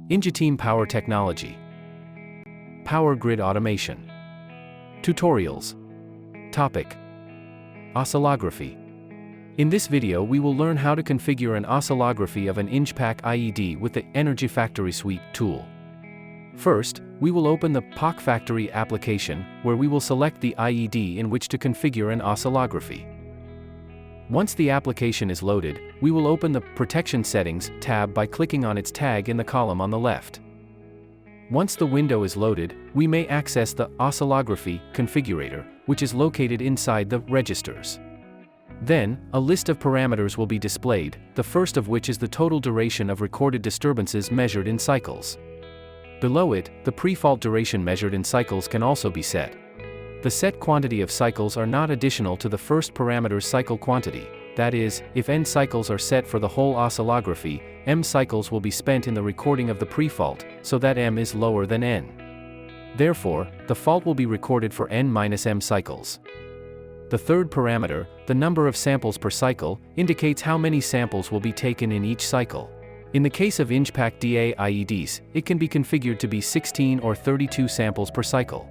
Ingeteam Power Technology. Power Grid Automation. Tutorials. Topic: Oscillography. In this video we will learn how to configure an oscillography of an IngePAK IED with the Energy Factory Suite tool. First, we will open the PAK Factory application, where we will select the IED in which to configure an oscillography. Once the application is loaded, we will open the Protection Settings tab by clicking on its tag in the column on the left. Once the window is loaded, we may access the Oscillography Configurator, which is located inside the Registers. Then, a list of parameters will be displayed, the first of which is the total duration of recorded disturbances measured in cycles. Below it, the pre-fault duration measured in cycles can also be set. The set quantity of cycles are not additional to the first parameter's cycle quantity. That is, if n cycles are set for the whole oscillography, m cycles will be spent in the recording of the pre-fault, so that m is lower than n. Therefore, the fault will be recorded for n-m cycles. The third parameter, the number of samples per cycle, indicates how many samples will be taken in each cycle. In the case of IngePAK DA IEDs, it can be configured to be 16 or 32 samples per cycle.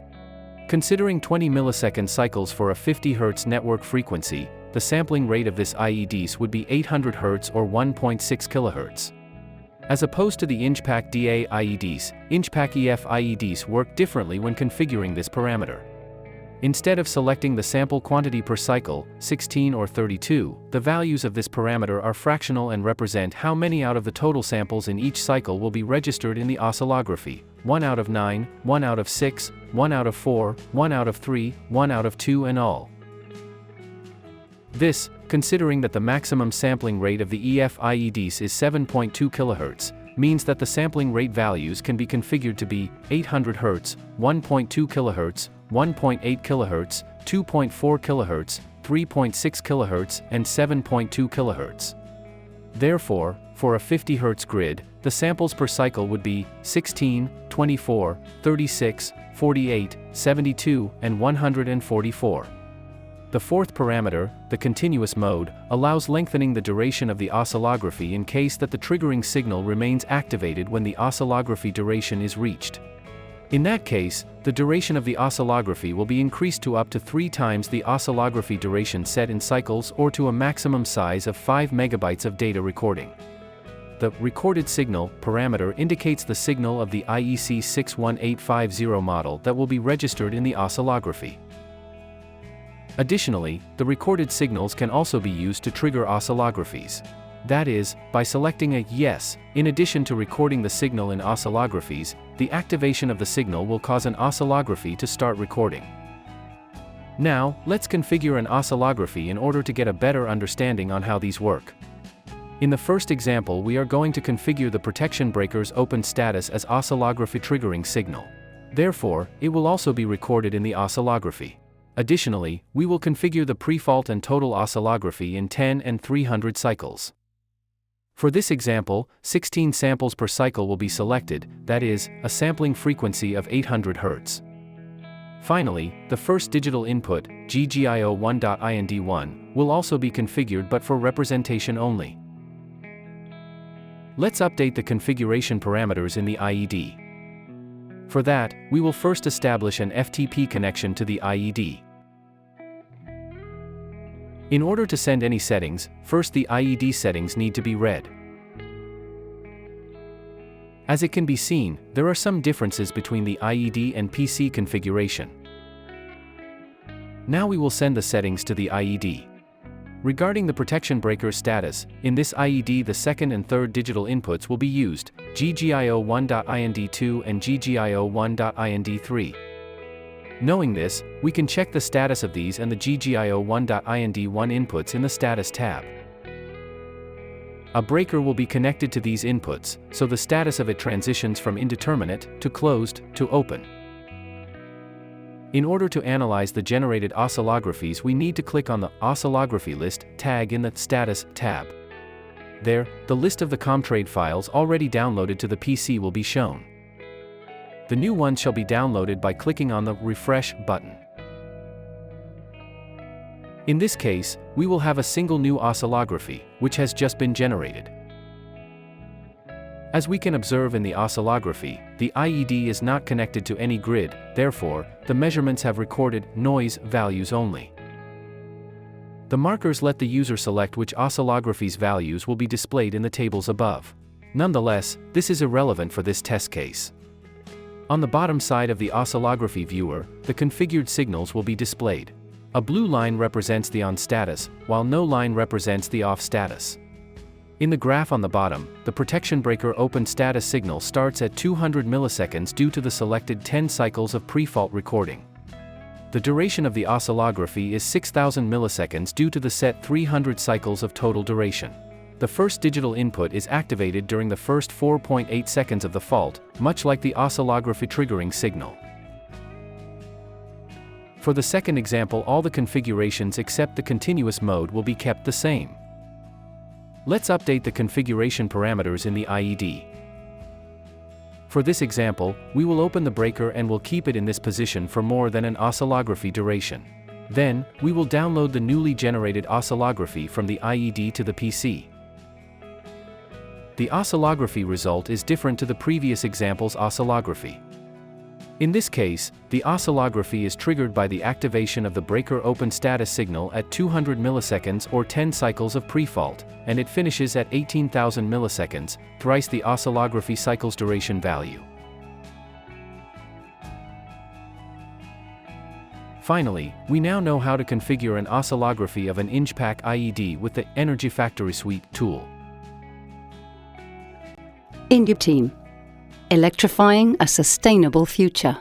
Considering 20 millisecond cycles for a 50 Hz network frequency, the sampling rate of this IEDs would be 800 Hz or 1.6 kHz. As opposed to the IngePAK DA IEDs, IngePAK EF IEDs work differently when configuring this parameter. Instead of selecting the sample quantity per cycle, 16 or 32, the values of this parameter are fractional and represent how many out of the total samples in each cycle will be registered in the oscillography: 1 out of 9, 1 out of 6, 1 out of 4, 1 out of 3, 1 out of 2 and all. This, considering that the maximum sampling rate of the EF IEDs is 7.2 kHz, means that the sampling rate values can be configured to be 800 Hz, 1.2 kHz, 1.8 kHz, 2.4 kHz, 3.6 kHz, and 7.2 kHz. Therefore, for a 50 Hz grid, the samples per cycle would be 16, 24, 36, 48, 72, and 144. The fourth parameter, the continuous mode, allows lengthening the duration of the oscillography in case that the triggering signal remains activated when the oscillography duration is reached. In that case, the duration of the oscillography will be increased to up to 3 times the oscillography duration set in cycles or to a maximum size of 5 megabytes of data recording. The recorded signal parameter indicates the signal of the IEC 61850 model that will be registered in the oscillography. Additionally, the recorded signals can also be used to trigger oscillographies. That is, by selecting a yes, in addition to recording the signal in oscillographies, the activation of the signal will cause an oscillography to start recording. Now, let's configure an oscillography in order to get a better understanding on how these work. In the first example, we are going to configure the protection breaker's open status as oscillography triggering signal. Therefore, it will also be recorded in the oscillography. Additionally, we will configure the pre-fault and total oscillography in 10 and 300 cycles. For this example, 16 samples per cycle will be selected, that is, a sampling frequency of 800 Hz. Finally, the first digital input, GGIO1.IND1, will also be configured but for representation only. Let's update the configuration parameters in the IED. For that, we will first establish an FTP connection to the IED. In order to send any settings, first the IED settings need to be read. As it can be seen, there are some differences between the IED and PC configuration. Now we will send the settings to the IED. Regarding the protection breaker status, in this IED the second and third digital inputs will be used, GGIO1.IND2 and GGIO1.IND3. Knowing this, we can check the status of these and the GGIO1.IND1 inputs in the Status tab. A breaker will be connected to these inputs, so the status of it transitions from indeterminate to closed to open. In order to analyze the generated oscillographies, we need to click on the Oscillography List tag in the Status tab. There, the list of the Comtrade files already downloaded to the PC will be shown. The new one shall be downloaded by clicking on the Refresh button. In this case, we will have a single new oscillography, which has just been generated. As we can observe in the oscillography, the IED is not connected to any grid, therefore, the measurements have recorded noise values only. The markers let the user select which oscillography's values will be displayed in the tables above. Nonetheless, this is irrelevant for this test case. On the bottom side of the oscillography viewer, the configured signals will be displayed. A blue line represents the on status, while no line represents the off status. In the graph on the bottom, the protection breaker open status signal starts at 200 milliseconds due to the selected 10 cycles of pre-fault recording. The duration of the oscillography is 6000 milliseconds due to the set 300 cycles of total duration. The first digital input is activated during the first 4.8 seconds of the fault, much like the oscillography triggering signal. For the second example, all the configurations except the continuous mode will be kept the same. Let's update the configuration parameters in the IED. For this example, we will open the breaker and will keep it in this position for more than an oscillography duration. Then, we will download the newly generated oscillography from the IED to the PC. The oscillography result is different to the previous example's oscillography. In this case, the oscillography is triggered by the activation of the breaker open status signal at 200 milliseconds or 10 cycles of pre-fault, and it finishes at 18,000 milliseconds, thrice the oscillography cycle's duration value. Finally, we now know how to configure an oscillography of an InchPack IED with the Energy Factory Suite tool. Induteam. Electrifying a sustainable future.